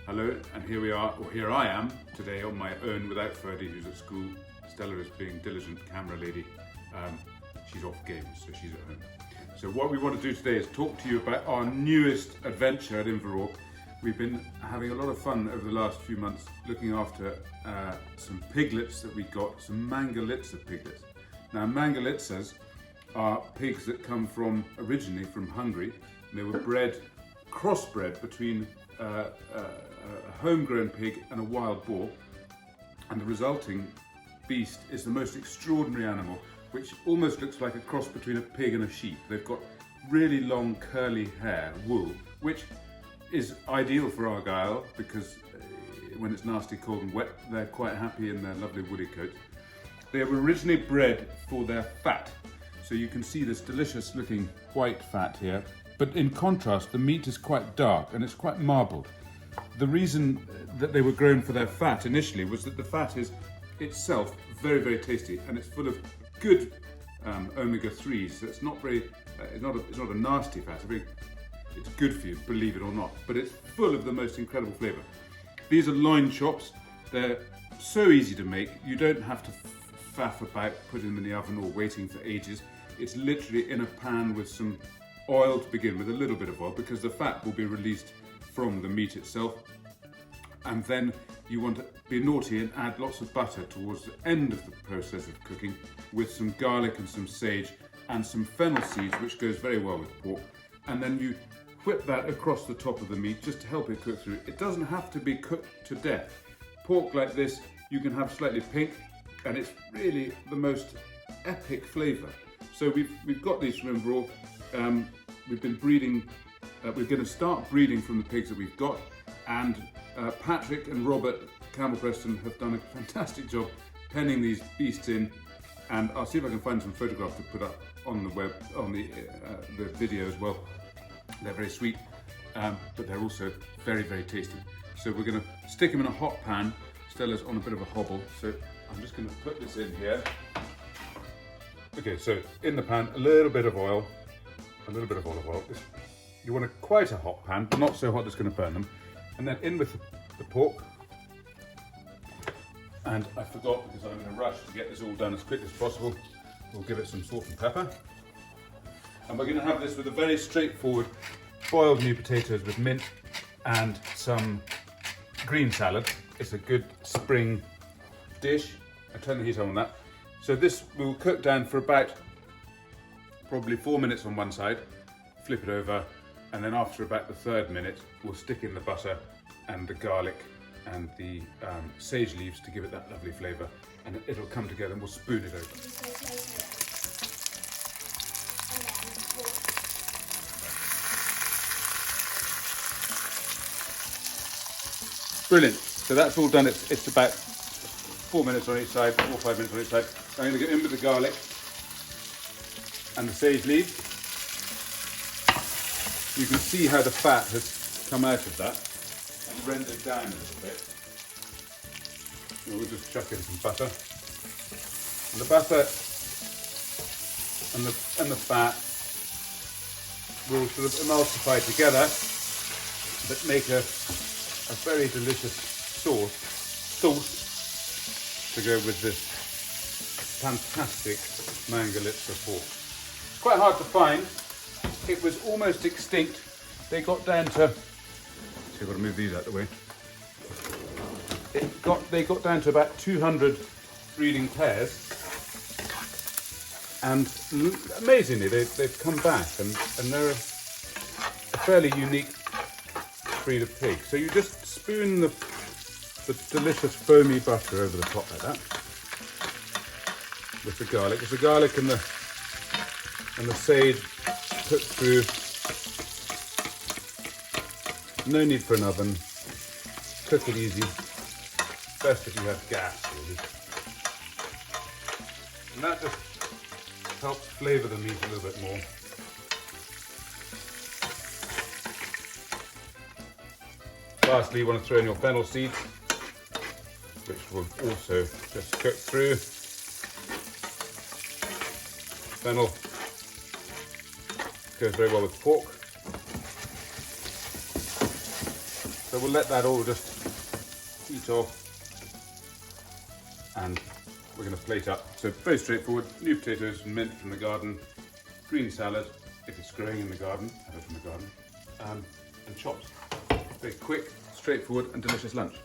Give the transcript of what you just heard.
Hello, and here we are, or here I am today on my own without Ferdy, who's at school. Stella is being diligent camera lady. She's off games, so she's at home. So what we want to do today is talk to you about our newest adventure at Inverawe. We've been having a lot of fun over the last few months looking after some piglets that we got, some Mangalitsa piglets. Now Mangalitsas are pigs that come originally from Hungary. And they were crossbred between a homegrown pig and a wild boar, and the resulting beast is the most extraordinary animal, which almost looks like a cross between a pig and a sheep. They've got really long curly hair, wool, which is ideal for Argyll because when it's nasty, cold and wet, they're quite happy in their lovely woolly coats. They were originally bred for their fat, so you can see this delicious looking white fat here. But in contrast, the meat is quite dark and it's quite marbled. The reason that they were grown for their fat initially was that the fat is itself very, very tasty, and it's full of good omega-3s. So it's not a nasty fat. It's good for you, believe it or not. But it's full of the most incredible flavour. These are loin chops. They're so easy to make. You don't have to faff about putting them in the oven or waiting for ages. It's literally in a pan with some oil to begin with, a little bit of oil, because the fat will be released from the meat itself. And then you want to be naughty and add lots of butter towards the end of the process of cooking, with some garlic and some sage and some fennel seeds, which goes very well with pork. And then you whip that across the top of the meat just to help it cook through. It doesn't have to be cooked to death. Pork like this you can have slightly pink, and it's really the most epic flavour. So we've got these from Inverawe. We've been breeding. We're going to start breeding from the pigs that we've got, and Patrick and Robert Campbell Preston have done a fantastic job penning these beasts in, and I'll see if I can find some photographs to put up on the web, on the video as well. They're very sweet, but they're also very, very tasty. So we're going to stick them in a hot pan. Stella's on a bit of a hobble, so I'm just going to put this in here. Okay, so in the pan, a little bit of oil, a little bit of olive oil. You want quite a hot pan, but not so hot it's going to burn them. And then in with the pork. And I forgot, because I'm in a rush to get this all done as quick as possible, we'll give it some salt and pepper. And we're going to have this with a very straightforward boiled new potatoes with mint and some green salad. It's a good spring dish. I turn the heat on that. So this will cook down for about probably 4 minutes on one side, flip it over, and then after about the 3rd minute, we'll stick in the butter and the garlic and the sage leaves to give it that lovely flavour, and it'll come together, and we'll spoon it over. Brilliant. So that's all done. It's about 4 minutes on each side, 4 or 5 minutes on each side. I'm going to get in with the garlic and the sage leaves. You can see how the fat has come out of that and rendered down a little bit. And we'll just chuck in some butter. And the butter and the fat will sort of emulsify together, but make a very delicious sauce to go with this fantastic Mangalitsa pork. Quite hard to find. It was almost extinct. They got down to, see, I've got to move these out of the way. They got down to about 200 breeding pairs, and amazingly they've come back, and they're a fairly unique breed of pig. So you just spoon the delicious foamy butter over the top like that with the garlic. It's the garlic and the sage put through. No need for an oven. Cook it easy. Best if you have gas, really. And that just helps flavour the meat a little bit more. Lastly, you want to throw in your fennel seeds, which will also just cook through. Fennel goes very well with pork. So we'll let that all just heat off, and we're going to plate up. So very straightforward, new potatoes and mint from the garden, green salad, if it's growing in the garden, have it from the garden, and chops. Very quick, straightforward and delicious lunch.